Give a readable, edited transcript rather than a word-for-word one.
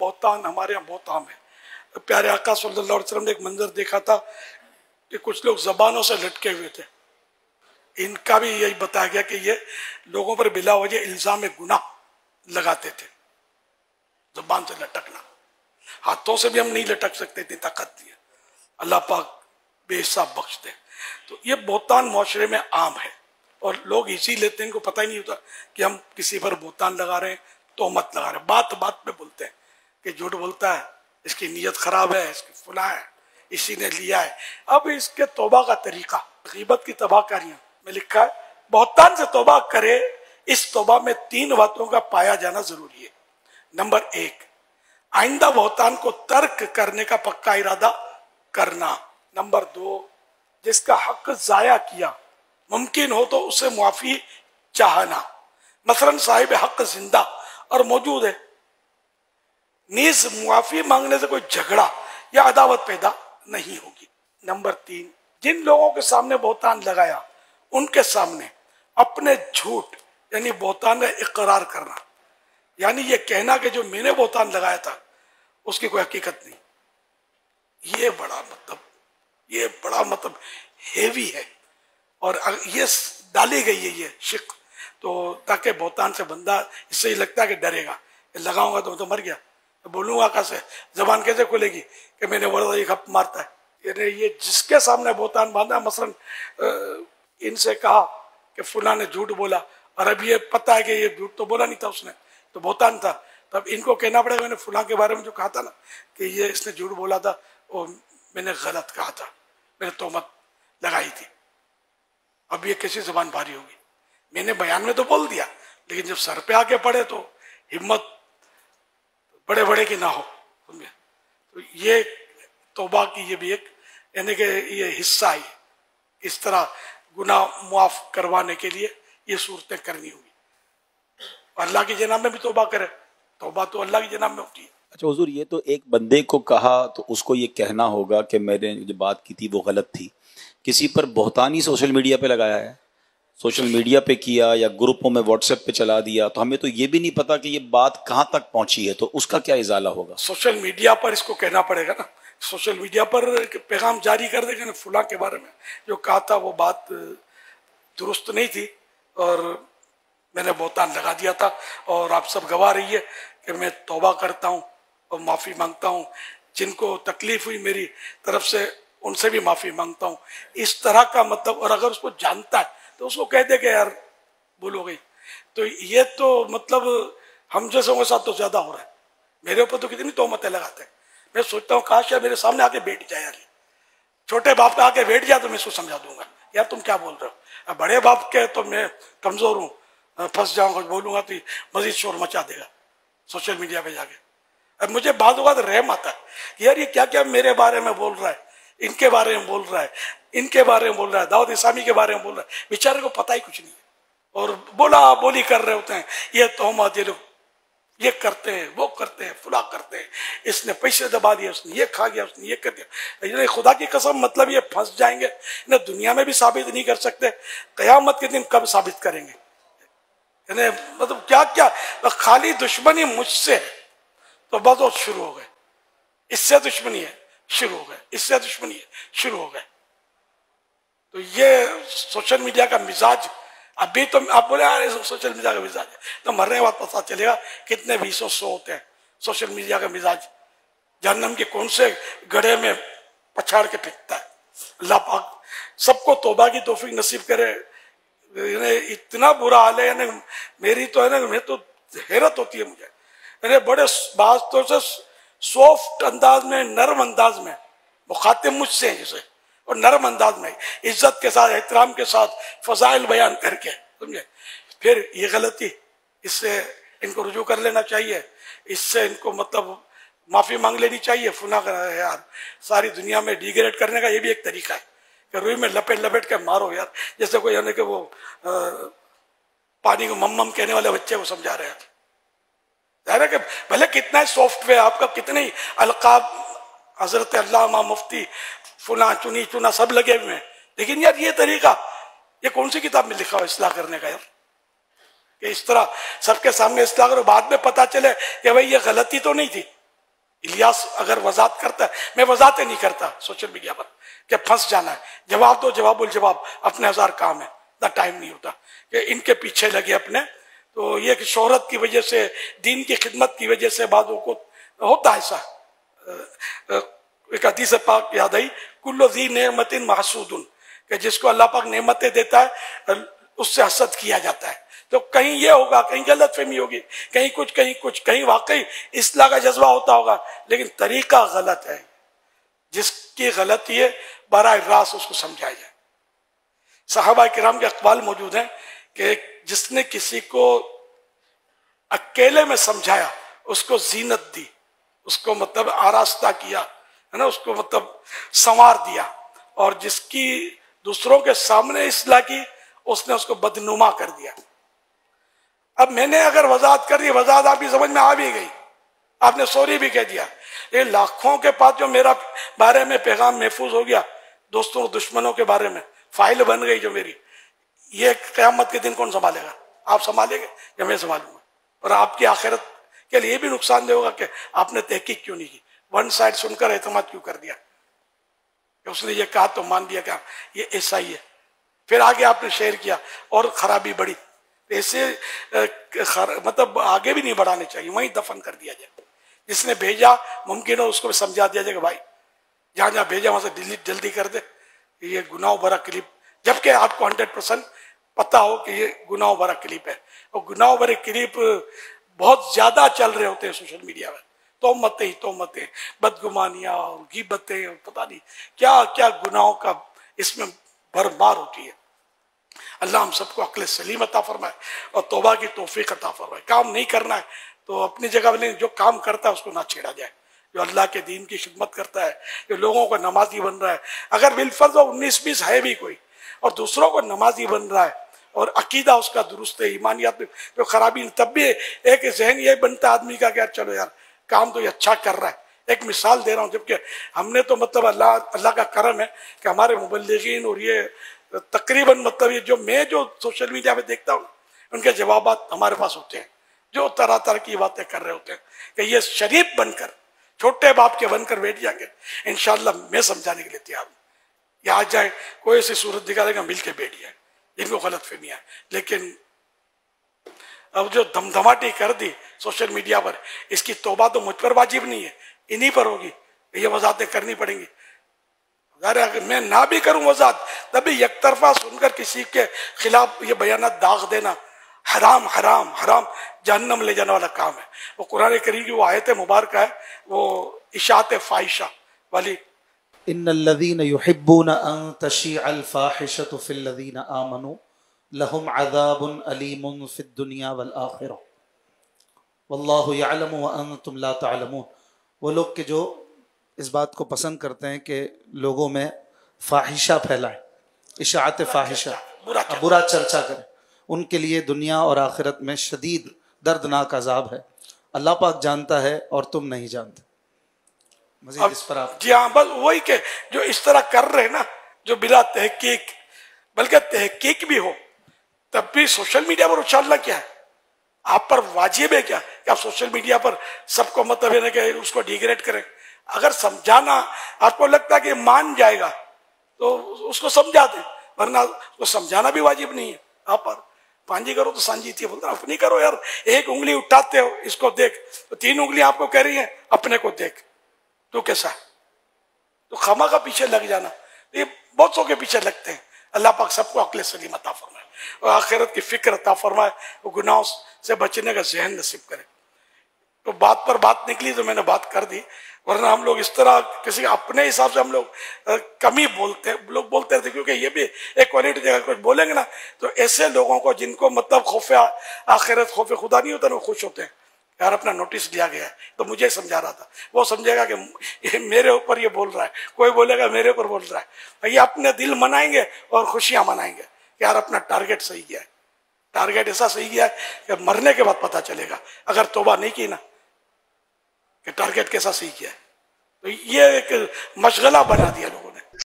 बहुतान हमारे यहाँ बहुत आम है। प्यारे आका सल्लल्लाहु अलैहि वसल्लम ने एक मंजर देखा था कि कुछ लोग जबानों से लटके हुए थे। इनका भी यही बताया गया कि ये लोगों पर बिला वजह इल्जाम गुनाह लगाते थे। जबान से लटकना, हाथों से भी हम नहीं लटक सकते, इतनी ताकत नहीं है। अल्लाह पाक बेहिसाब बख्श दे। तो ये बहुतान मुआशरे में आम है और लोग इसी लेते हैं, इनको पता ही नहीं होता कि हम किसी पर बहुतान लगा रहे हैं, तोहमत लगा रहे हैं। बात बात पे बोलते हैं कि झूठ बोलता है, इसकी नीयत खराब है, इसकी फुला है, इसी ने लिया है। अब इसके तौबा का तरीका, गीबत की तबाहकारियां में लिखा है, बहुतान से तौबा करे। इस तौबा में 3 बातों का पाया जाना जरूरी है। नंबर 1, आइंदा बहुतान को तर्क करने का पक्का इरादा करना। नंबर 2, जिसका हक जाया किया मुमकिन हो तो उसे मुआफी चाहना। मसलन साहिब हक जिंदा और मौजूद है, नीज मुआफी मांगने से कोई झगड़ा या अदावत पैदा नहीं होगी। नंबर 3, जिन लोगों के सामने बहुतान लगाया उनके सामने अपने झूठ यानी बहुतान का इकरार करना, यानी ये कहना कि जो मैंने बहुतान लगाया था उसकी कोई हकीकत नहीं। ये बड़ा मतलब हेवी है और ये डाली गई है ये शिक, तो ताकि बहुतान से बंदा, इससे ही लगता है कि डरेगा, लगाऊंगा तो मर गया, तो बोलूंगा कैसे, जबान कैसे खुलेगी कि मैंने बोला ये खप मारता है। ये जिसके सामने बहुतान बांधा, मसलन इनसे कहा कि फुला ने झूठ बोला और अब ये पता है कि ये झूठ तो बोला नहीं था उसने, तो बहुतान था, तब इनको कहना पड़ेगा मैंने फुला के बारे में जो कहा था ना कि ये इसने झूठ बोला था, वो मैंने गलत कहा था, मैंने तोहमत लगाई थी। अब ये कैसी जबान भारी होगी। मैंने बयान में तो बोल दिया, लेकिन जब सर पे आके पड़े तो हिम्मत बड़े बड़े की ना हो। तो ये तौबा की ये भी एक यानी कि ये हिस्सा है। इस तरह गुनाह मुआफ करवाने के लिए ये सूरतें करनी होगी। अल्लाह की जनाब में भी तौबा करे, तौबा तो अल्लाह की जनाब में होती है। अच्छा हुजूर, ये तो एक बंदे को कहा तो उसको ये कहना होगा कि मैंने जो बात की थी वो गलत थी। किसी पर बहुतान ही सोशल मीडिया पे लगाया है, सोशल मीडिया पे किया या ग्रुपों में व्हाट्सएप पे चला दिया, तो हमें तो ये भी नहीं पता कि ये बात कहाँ तक पहुंची है, तो उसका क्या इजाला होगा? सोशल मीडिया पर इसको कहना पड़ेगा ना, सोशल मीडिया पर पैगाम जारी कर देगा ना, फुला के बारे में जो कहा था वो बात दुरुस्त नहीं थी और मैंने बहुतान लगा दिया था और आप सब गवाह रही है कि मैं तौबा करता हूँ और माफ़ी मांगता हूँ। जिनको तकलीफ हुई मेरी तरफ से उनसे भी माफ़ी मांगता हूँ। इस तरह का मतलब, और अगर उसको जानता है तो उसको कह दे कि यार भूल हो गई। तो ये तो मतलब हम जैसे के साथ तो ज़्यादा हो रहा है। मेरे ऊपर तो कितनी तोहमतें लगाते हैं। मैं सोचता हूँ काश यार मेरे सामने आके बैठ जाए, यार छोटे बाप का आके बैठ जाए तो मैं इसको समझा दूंगा, यार तुम क्या बोल रहे हो। बड़े बाप के तो मैं कमज़ोर हूँ, फंस जाऊंगा, बोलूंगा तो मजीद शोर मचा देगा सोशल मीडिया पे जाके। अब मुझे बाद रहम आता है यार ये क्या क्या मेरे बारे में बोल रहा है, इनके बारे में बोल रहा है, इनके बारे में बोल रहा है, दाऊद इस्लामी के बारे में बोल रहा है। बेचारे को पता ही कुछ नहीं है और बोला बोली कर रहे होते हैं। ये तोहमत, ये लोग ये करते हैं, वो करते हैं, फुला करते हैं, इसने पैसे दबा दिए, उसने ये खा गया, उसने ये कर दिया। खुदा की कसम मतलब ये फंस जाएंगे। इन्हें दुनिया में भी साबित नहीं कर सकते, क़यामत के दिन कब साबित करेंगे। मतलब क्या क्या खाली दुश्मनी मुझसे है तो बस शुरू हो गए, इससे दुश्मनी है शुरू हो गए, इससे दुश्मनी है शुरू हो गए। तो ये सोशल मीडिया का मिजाज, अभी तो आप बोले यार सोशल मीडिया का मिजाज है, तो मरने के बाद पता चलेगा कितने 20-100 होते हैं सोशल मीडिया का मिजाज। जहन्नम के कौन से गड्ढे में पछाड़ के फेंकता है। अल्लाह पाक सबको तौबा की तौफीक नसीब करे। इतना बुरा हाल है, यानी मेरी तो है ना, मैं तो हैरत होती है मुझे। बड़े बातों से सॉफ्ट अंदाज में, नरम अंदाज में मुखातिब मुझसे हैं जैसे, और नरम अंदाज में, इज्जत के साथ, एहतराम के साथ फजाइल बयान करके, समझे। फिर ये गलती, इससे इनको रुजू कर लेना चाहिए, इससे इनको मतलब माफ़ी मांग लेनी चाहिए। फुना कर है यार, सारी दुनिया में डिग्रेड करने का ये भी एक तरीका है कि रुई में लपेट लपेट के मारो यार, जैसे कोई यानी कि वो पानी को मम कहने वाले बच्चे को समझा रहे हैं। जाहिर है कि भले कितना ही सॉफ्टवेयर आपका, कितने ही अलकाब, हजरत अल्लामा मुफ्ती फुला चुनी चुना सब लगे हुए हैं, लेकिन यार ये तरीका, ये कौन सी किताब में लिखा हुआ इस्लाह करने का यार, कि इस तरह सबके सामने इस्लाह करो, बाद में पता चले कि भाई ये गलती तो नहीं थी, इलियास अगर वजात करता है, मैं वजातें नहीं करता सोशल मीडिया पर कि फंस जाना है, जवाब दो, जवाबुल जवाब, अपने हजार काम है, इतना टाइम नहीं होता कि इनके पीछे लगे अपने। तो ये कि शोहरत की वजह से, दीन की खिदमत की वजह से बादों को होता है ऐसा। एक हदीस पाक याद आई, कुल्लु ज़ी नेमतिन महसूदुन, कि जिसको अल्लाह पाक नेमतें देता है उससे हसद किया जाता है। तो कहीं ये होगा, कहीं गलत फहमी होगी, कहीं कुछ कहीं कुछ, कहीं वाकई इस्लाह का जज्बा होता होगा, लेकिन तरीका गलत है। जिसकी गलती है बराह रास्त उसको समझाया जाए। सहाबा किराम के अक़वाल मौजूद हैं कि जिसने किसी को अकेले में समझाया, उसको जीनत दी, उसको मतलब आरास्ता किया, है ना, उसको मतलब संवार दिया, और जिसकी दूसरों के सामने इस्लाह की, उसने उसको बदनुमा कर दिया। अब मैंने अगर वजाहत कर दी, वजाहत आपकी समझ में आ भी गई, आपने सॉरी भी कह दिया, ये लाखों के पास जो मेरा बारे में पैगाम महफूज हो गया, दोस्तों और दुश्मनों के बारे में फाइल बन गई जो मेरी, ये क़यामत के दिन कौन संभालेगा? आप संभालेंगे या मैं संभालूंगा? और आपकी आखिरत के लिए भी नुकसानदेह होगा कि आपने तहकीक क्यों नहीं की, वन साइड सुनकर एतमाद क्यों कर दिया, कि उसने ये कहा तो मान लिया क्या ये ऐसा ही है, फिर आगे आपने शेयर किया और खराबी बढ़ी। ऐसे मतलब आगे भी नहीं बढ़ाने चाहिए, वहीं दफन कर दिया जाए। जिसने भेजा मुमकिन हो उसको भी समझा दिया जाए कि भाई जहाँ जहाँ भेजा वहां से डिलीट जल्दी कर दे, ये गुनाह भरा क्लिप, जबकि आपको 100% पता हो कि ये गुनाह भरा क्लिप है। और गुनाह भरे क्लिप बहुत ज्यादा चल रहे होते हैं सोशल मीडिया में, तोहमतें, बदगुमानियां और गीबतें और पता नहीं क्या क्या गुनाहों का इसमें भरमार होती है। अल्लाह हम सबको अक्ल सलीम अता फरमाए और तौबा की तौफीक अता फरमाए। काम नहीं करना है तो अपनी जगह वाले जो काम करता है उसको ना छेड़ा जाए। जो अल्लाह के दीन की खिदमत करता है, जो लोगों को नमाजी बन रहा है, अगर बिलफर्ज 19-20 है भी कोई और दूसरों को नमाजी बन रहा है और अकीदा उसका दुरुस्त है, ईमानियात में जो खराबी, तब भी एक जहन ये बनता है आदमी का कि यार चलो यार काम तो ये अच्छा कर रहा है। एक मिसाल दे रहा हूँ, जबकि हमने तो मतलब अल्लाह का करम है कि हमारे मुबल्लिगीन और ये तकरीबन मतलब ये जो सोशल मीडिया पे देखता हूँ उनके जवाब हमारे पास होते हैं, जो तरह तरह की बातें कर रहे होते हैं कि ये शरीफ बनकर, छोटे बाप के बनकर बैठ जाएंगे, इंशाल्लाह मैं समझाने के लिए तैयार हूँ। या आ जाए कोई ऐसी सूरत दिखा देगा, मिल के बैठ जाए, इनको गलत फहमियाँ। लेकिन अब जो धमधमाटी कर दी सोशल मीडिया पर, इसकी तौबा तो मुझ पर वाजिब नहीं है, इन्हीं पर होगी। ये वजाहतें करनी पड़ेंगी। अगर मैं ना भी करूं वजाहत, तभी एक तरफा सुनकर किसी के खिलाफ ये बयानात दाग देना हराम हराम हराम जहन्नम ले जाने वाला काम है। वो कुरान करीम की वो आयत मुबारक है, वो इशात फाहिशा वाली, इन्नल्लज़ीना युहिब्बूना अन तशीअल फाहिशतु फिल्लज़ीना आमनू लहुम अज़ाबुन अलीमुन फिद दुनिया वल आखिरह वल्लाहु यअलमु व अंतुम ला तअलमून। वो लोग के जो इस बात को पसंद करते हैं कि लोगों में फाहिशा फैलाएं, इशाअत फाहिशा, बुरा चर्चा करें, उनके लिए दुनिया और आखिरत में शदीद दर्दनाक अजाब है। अल्लाह पाक जानता है और तुम नहीं जानते। मज़ीद इस पर आप? जी हाँ, बस वही के जो इस तरह कर रहे हैं ना, जो बिला तहकीक, बल्कि तहकीक भी हो तब भी सोशल मीडिया पर उछालना क्या है? आप पर वाजिब है क्या कि आप सोशल मीडिया पर सबको मतलब है ना कि उसको डिग्रेड करें? अगर समझाना आपको लगता है कि मान जाएगा तो उसको समझा दें, वरना उसको समझाना भी वाजिब नहीं है। आप पर पांजी करो तो सांझी थी, बोलता अपनी करो यार। एक उंगली उठाते हो, इसको देख, तो 3 उंगली आपको कह रही है अपने को देख, तो कैसा है? तो खमा का पीछे लग जाना, ये बहुत सौ के पीछे लगते हैं। अल्लाह पाक सबको अक्ल सलीम अता फरमाए और आखिरत की फिक्र अता फरमाए, वो गुनाहों से बचने का ज़हन नसीब करे। तो बात पर बात निकली तो मैंने बात कर दी, वरना हम लोग इस तरह किसी अपने हिसाब से हम लोग कम ही बोलते हैं, लोग बोलते रहते, क्योंकि ये भी एक क्वालिटी जगह कुछ बोलेंगे ना तो ऐसे लोगों को जिनको मतलब खौफ आखिरत, खौफ खुदा नहीं होता ना, वो खुश होते हैं यार अपना नोटिस लिया गया है। तो मुझे समझा रहा था, वो समझेगा कि मेरे ऊपर ये बोल रहा है, कोई बोलेगा मेरे ऊपर बोल रहा है। ये अपने दिल मनाएंगे और खुशियां मनाएंगे यार अपना टारगेट सही किया है। टारगेट ऐसा सही किया है कि मरने के बाद पता चलेगा, अगर तौबा नहीं की ना कि टारगेट कैसा सही किया है। तो ये एक मशगला बना दिया लोगों